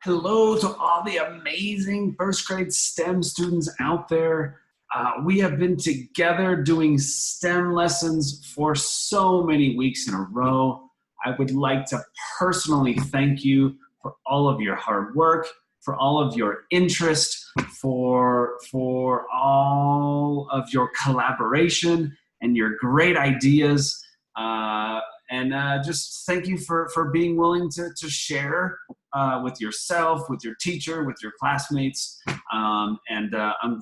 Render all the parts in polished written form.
Hello to all the amazing first grade STEM students out there. We have been together doing STEM lessons for so many weeks in a row. I would like to personally thank you for all of your hard work, for all of your interest, for all of your collaboration and your great ideas. Just thank you for being willing to share with yourself, with your teacher, with your classmates. I'm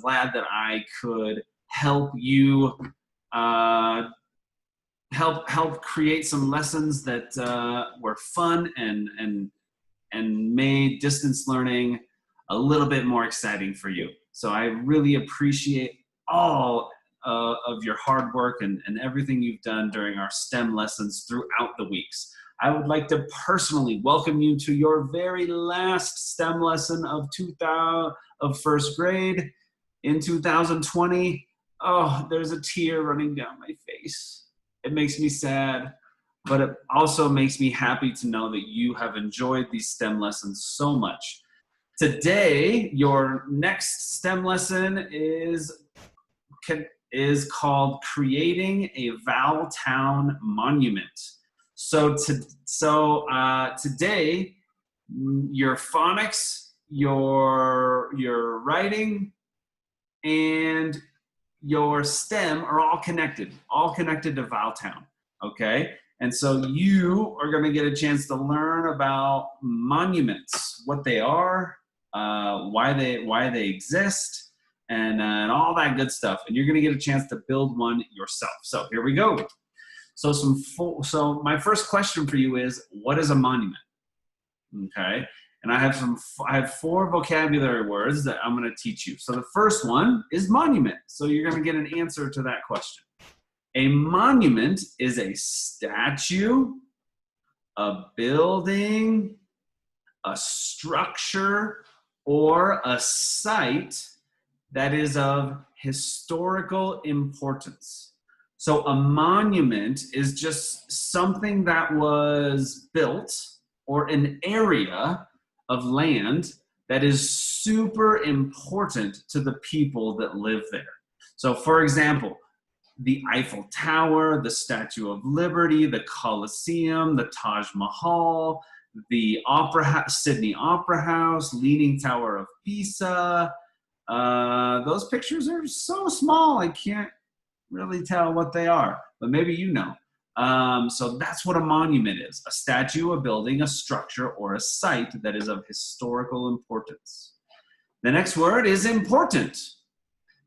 glad that I could help you help create some lessons that were fun and made distance learning a little bit more exciting for you. So I really appreciate all of your hard work and everything you've done during our STEM lessons throughout the weeks. I would like to personally welcome you to your very last STEM lesson of first grade in 2020. Oh, there's a tear running down my face. It makes me sad, but it also makes me happy to know that you have enjoyed these STEM lessons so much. Today, your next STEM lesson is called Creating a Voweltown Monument. So today, your phonics, your writing, and your STEM are all connected to Voweltown, okay? And so you are gonna get a chance to learn about monuments, what they are, why they exist, and all that good stuff. And you're gonna get a chance to build one yourself. So here we go. So my first question for you is, what is a monument? Okay, and I have 4 vocabulary words that I'm going to teach you. So the first one is monument. So you're going to get an answer to that question. A monument is a statue, a building, a structure, or a site that is of historical importance. So a monument is just something that was built, or an area of land that is super important to the people that live there. So for example, the Eiffel Tower, the Statue of Liberty, the Colosseum, the Taj Mahal, the Sydney Opera House, Leaning Tower of Pisa. Those pictures are so small, I can't really tell what they are, but maybe you know. So that's what a monument is: a statue, a building, a structure, or a site that is of historical importance. The next word is important.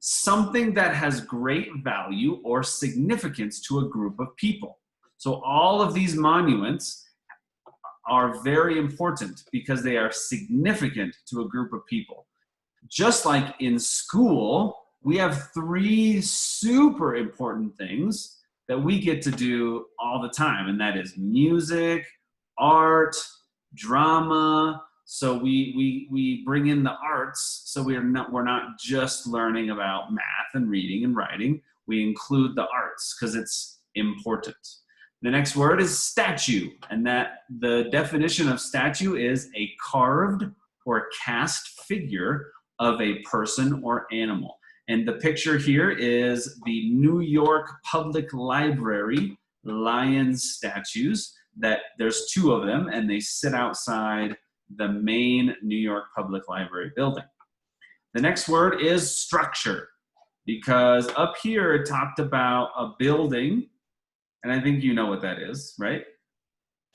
Something that has great value or significance to a group of people. So all of these monuments are very important because they are significant to a group of people. Just like in school, we have 3 super important things that we get to do all the time, and that is music, art, drama. So we bring in the arts, so we're not just learning about math and reading and writing. We include the arts because it's important. The next word is statue, and that the definition of statue is a carved or cast figure of a person or animal. And the picture here is the New York Public Library lion statues. That there's 2 of them, and they sit outside the main New York Public Library building. The next word is structure, because up here it talked about a building, and I think you know what that is, right?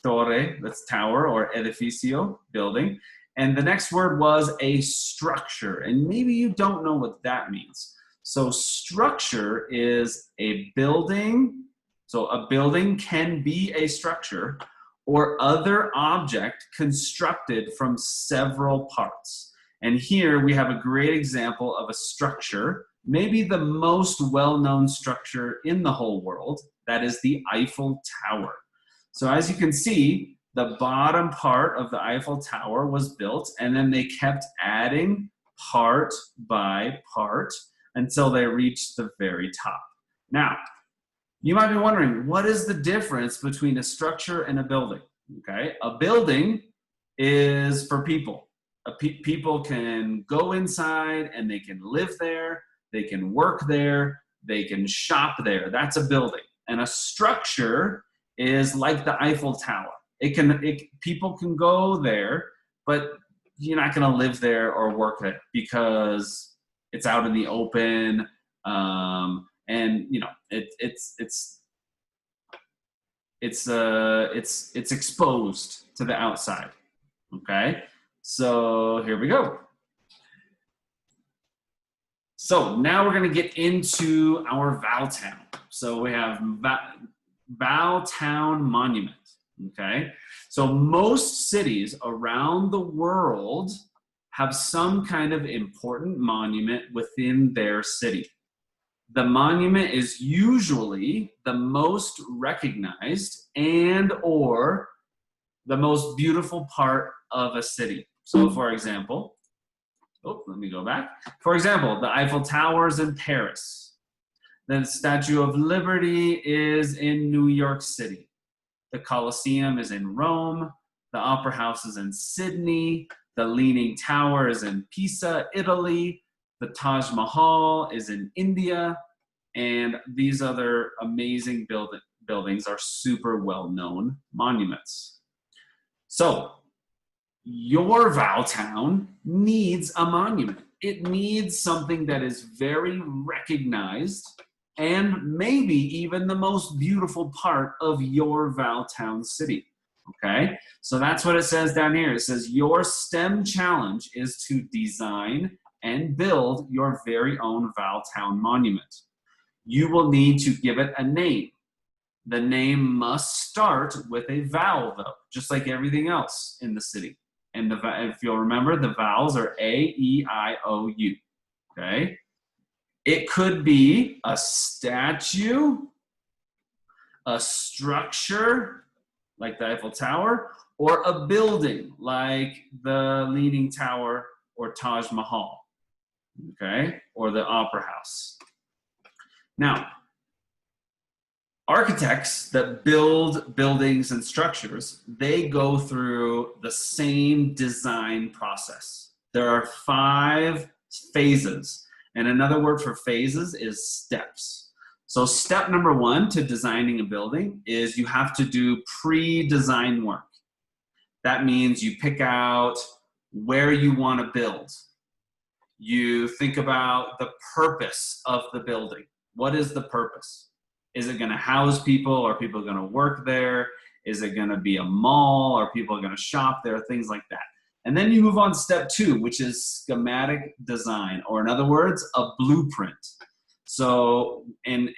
Torre, that's tower, or edificio, building. And the next word was a structure, and maybe you don't know what that means. So structure is a building. So a building can be a structure or other object constructed from several parts. And here we have a great example of a structure, maybe the most well-known structure in the whole world, that is the Eiffel Tower. So as you can see, the bottom part of the Eiffel Tower was built, and then they kept adding part by part until they reached the very top. Now, you might be wondering, what is the difference between a structure and a building? Okay, a building is for people. People can go inside and they can live there, they can work there, they can shop there. That's a building. And a structure is like the Eiffel Tower. People can go there, but you're not going to live there or work there because it's out in the open, and you know it's exposed to the outside. Okay, so here we go. So now we're going to get into our Val Town. So we have Val Town Monument. Okay, so most cities around the world have some kind of important monument within their city. The monument is usually the most recognized and or the most beautiful part of a city. So for example, let me go back. For example, the Eiffel Tower is in Paris. The Statue of Liberty is in New York City. The Colosseum is in Rome. The Opera House is in Sydney. The Leaning Tower is in Pisa, Italy. The Taj Mahal is in India. And these other amazing buildings are super well-known monuments. So your Val Town needs a monument. It needs something that is very recognized and maybe even the most beautiful part of your Val Town city. Okay, so that's what it says down here. It says your STEM challenge is to design and build your very own Val Town monument. You will need to give it a name. The name must start with a vowel, though, just like everything else in the city. And if you'll remember, the vowels are A, E, I, O, U. Okay? It could be a statue, a structure, like the Eiffel Tower, or a building, like the Leaning Tower or Taj Mahal, okay? Or the Opera House. Now, architects that build buildings and structures, they go through the same design process. There are 5 phases, and another word for phases is steps. So step number 1 to designing a building is you have to do pre-design work. That means you pick out where you want to build. You think about the purpose of the building. What is the purpose? Is it going to house people? Are people going to work there? Is it going to be a mall? Are people going to shop there? Things like that. And then you move on to step 2, which is schematic design, or in other words, a blueprint. So, and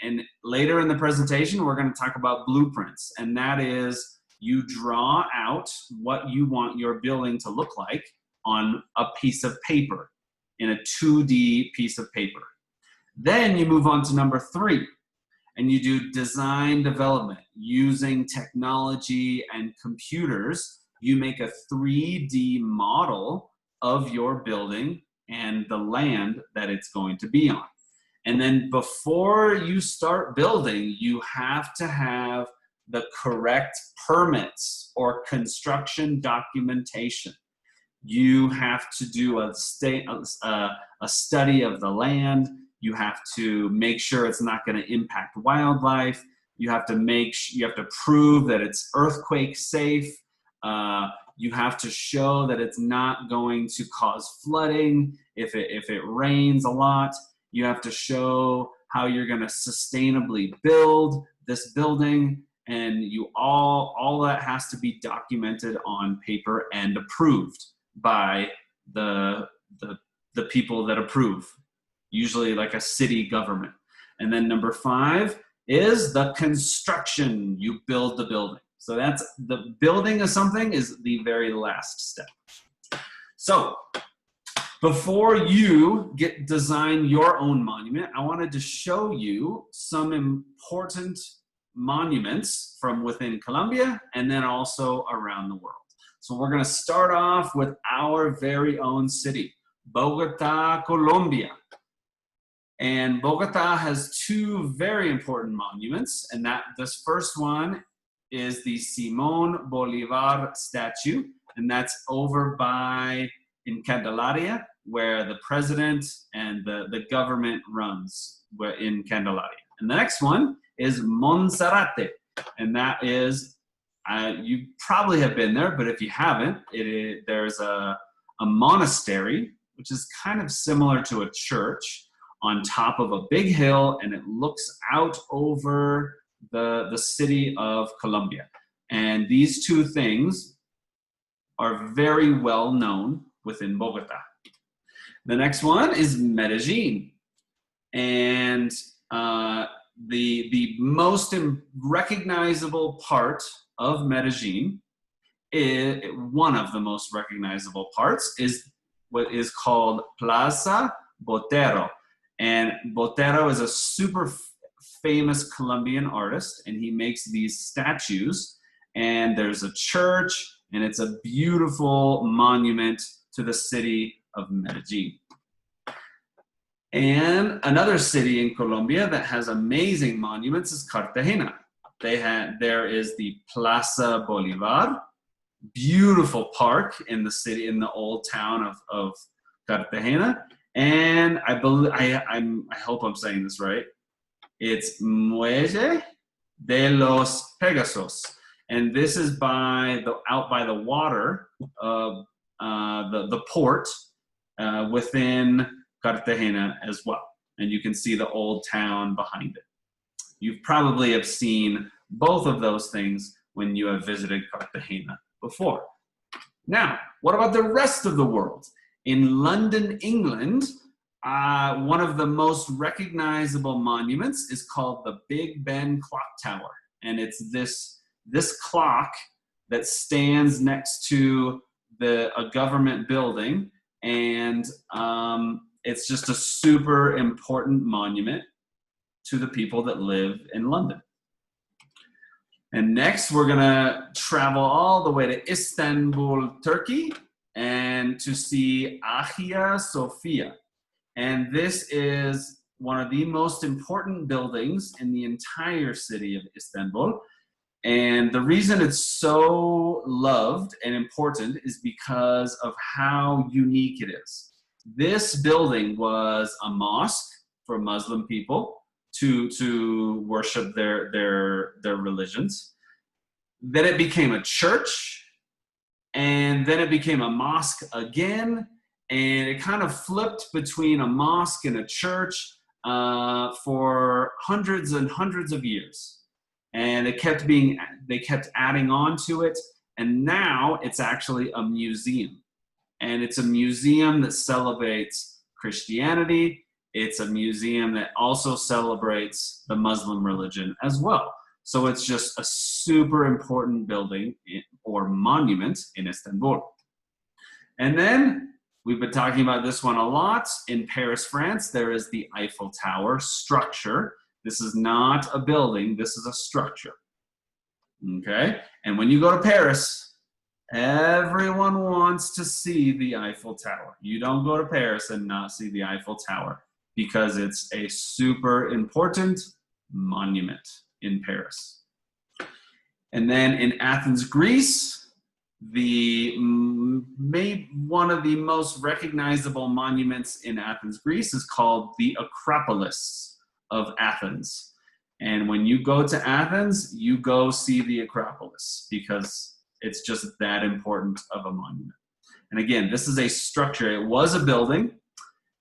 later in the presentation, we're going to talk about blueprints, and that is you draw out what you want your building to look like on a piece of paper, in a 2D piece of paper. Then you move on to number 3, and you do design development. Using technology and computers, you make a 3D model of your building and the land that it's going to be on. And then before you start building, you have to have the correct permits or construction documentation. You have to do a study of the land. You have to make sure it's not going to impact wildlife. You have to prove that it's earthquake safe. You have to show that it's not going to cause flooding if it rains a lot. You have to show how you're going to sustainably build this building, and all that has to be documented on paper and approved by the people that approve, usually like a city government. And then number 5 is the construction. You build the building. So that's the building of something is the very last step. So before you design your own monument, I wanted to show you some important monuments from within Colombia and then also around the world. So we're going to start off with our very own city, Bogota, Colombia. And Bogota has 2 very important monuments, and this first one is the Simón Bolívar statue, and that's over by in Candelaria, where the president and the government runs in Candelaria. And the next one is Monserrate, and that is, you probably have been there, but if you haven't, there's a monastery, which is kind of similar to a church on top of a big hill, and it looks out over the city of Colombia. And these two things are very well known within Bogota. The next one is Medellin. And the most recognizable part of Medellin, one of the most recognizable parts, is what is called Plaza Botero. And Botero is a super famous Colombian artist, and he makes these statues, and there's a church, and it's a beautiful monument to the city of Medellin. And another city in Colombia that has amazing monuments is Cartagena. There is the Plaza Bolivar, beautiful park in the city, in the old town of Cartagena. And I hope I'm saying this right. It's Muelle de los Pegasos. And this is out by the water, the port within Cartagena as well. And you can see the old town behind it. You probably have seen both of those things when you have visited Cartagena before. Now, what about the rest of the world? In London, England, one of the most recognizable monuments is called the Big Ben Clock Tower. And it's this clock that stands next to a government building, and it's just a super important monument to the people that live in London. And next, we're gonna travel all the way to Istanbul, Turkey, and to see Hagia Sophia. And this is one of the most important buildings in the entire city of Istanbul. And the reason it's so loved and important is because of how unique it is. This building was a mosque for Muslim people to worship their religions. Then it became a church, and then it became a mosque again, and it kind of flipped between a mosque and a church for hundreds and hundreds of years. And they kept adding on to it, and now it's actually a museum. And it's a museum that celebrates Christianity. It's a museum that also celebrates the Muslim religion as well. So it's just a super important building or monument in Istanbul. And then we've been talking about this one a lot. In Paris, France, there is the Eiffel Tower structure. This is not a building, this is a structure. Okay? And when you go to Paris, everyone wants to see the Eiffel Tower. You don't go to Paris and not see the Eiffel Tower because it's a super important monument in Paris. And then in Athens, Greece, one of the most recognizable monuments in Athens, Greece is called the Acropolis of Athens. And when you go to Athens, you go see the Acropolis because it's just that important of a monument. And again, this is a structure. It was a building,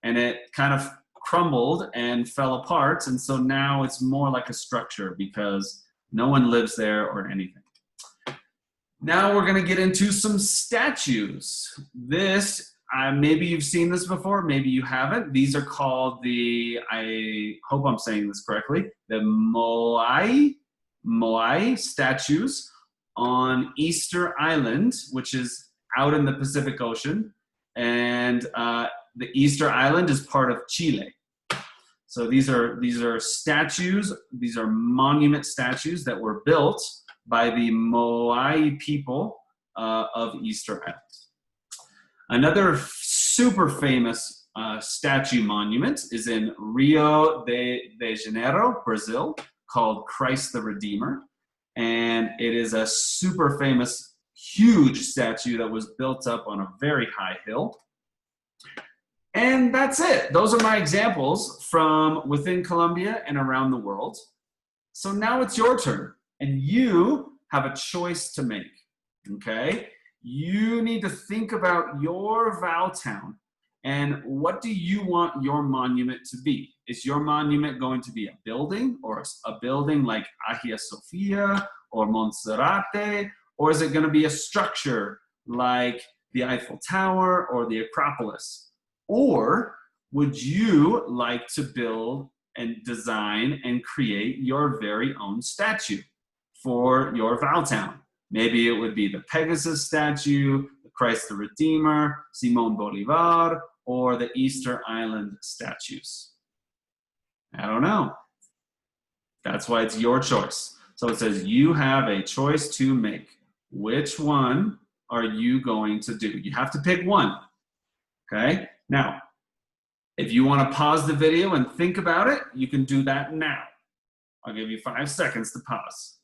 and it kind of crumbled and fell apart, and so now it's more like a structure because no one lives there or anything. Now we're going to get into some statues. This, maybe you've seen this before, maybe you haven't. These are called I hope I'm saying this correctly, the Moai statues on Easter Island, which is out in the Pacific Ocean. And the Easter Island is part of Chile. So these are statues, these are monument statues that were built by the Moai people of Easter Island. Another super famous statue monument is in Rio de Janeiro, Brazil, called Christ the Redeemer. And it is a super famous, huge statue that was built up on a very high hill. And that's it. Those are my examples from within Colombia and around the world. So now it's your turn, and you have a choice to make, okay? You need to think about your Val town and what do you want your monument to be? Is your monument going to be a building, or a building like Hagia Sophia or Monserrate, or is it going to be a structure like the Eiffel Tower or the Acropolis? Or would you like to build and design and create your very own statue for your Val town? Maybe it would be the Pegasus statue, the Christ the Redeemer, Simon Bolivar, or the Easter Island statues. I don't know. That's why it's your choice. So it says you have a choice to make. Which one are you going to do? You have to pick one, okay? Now, if you want to pause the video and think about it, you can do that now. I'll give you 5 seconds to pause.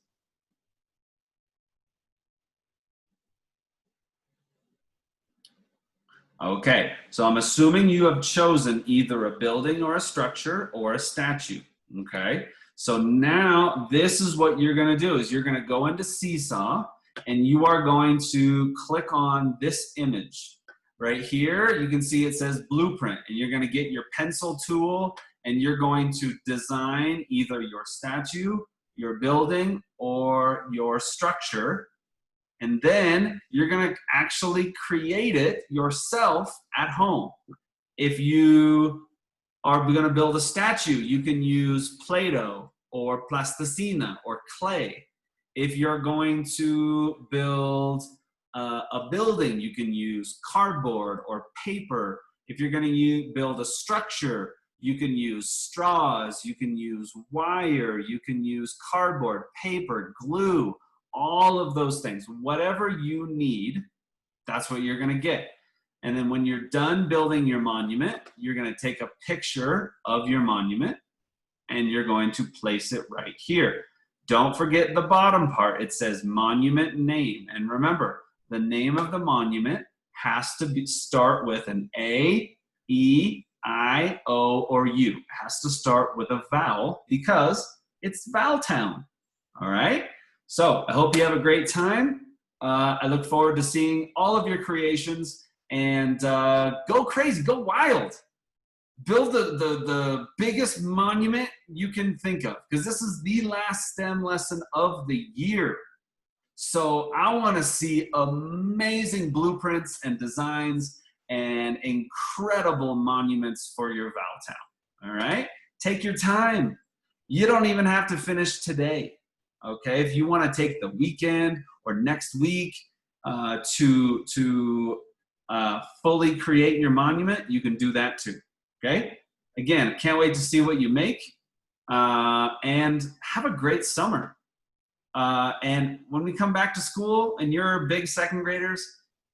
Okay, so I'm assuming you have chosen either a building or a structure or a statue, okay? So now this is what you're gonna do, is you're gonna go into Seesaw and you are going to click on this image. Right here, you can see it says blueprint, and you're gonna get your pencil tool and you're going to design either your statue, your building, or your structure. And then you're gonna actually create it yourself at home. If you are gonna build a statue, you can use Play-Doh or plasticina or clay. If you're going to build a building, you can use cardboard or paper. If you're gonna build a structure, you can use straws, you can use wire, you can use cardboard, paper, glue, all of those things. Whatever you need, that's what you're gonna get. And then when you're done building your monument, you're gonna take a picture of your monument and you're going to place it right here. Don't forget the bottom part. It says monument name. And remember, the name of the monument has to start with an A, E, I, O, or U. It has to start with a vowel because it's Val Town. All right? So I hope you have a great time. I look forward to seeing all of your creations, and go crazy, go wild. Build the biggest monument you can think of, because this is the last STEM lesson of the year. So I want to see amazing blueprints and designs and incredible monuments for your Val Town. All right? Take your time. You don't even have to finish today. Okay? If you want to take the weekend or next week to fully create your monument, you can do that too. Okay? Again, can't wait to see what you make, and have a great summer. And when we come back to school and you're big second graders,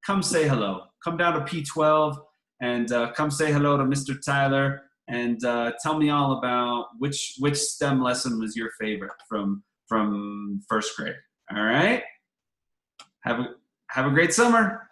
come say hello. Come down to P12 and come say hello to Mr. Tyler and tell me all about which STEM lesson was your favorite from first grade. All right? Have a great summer.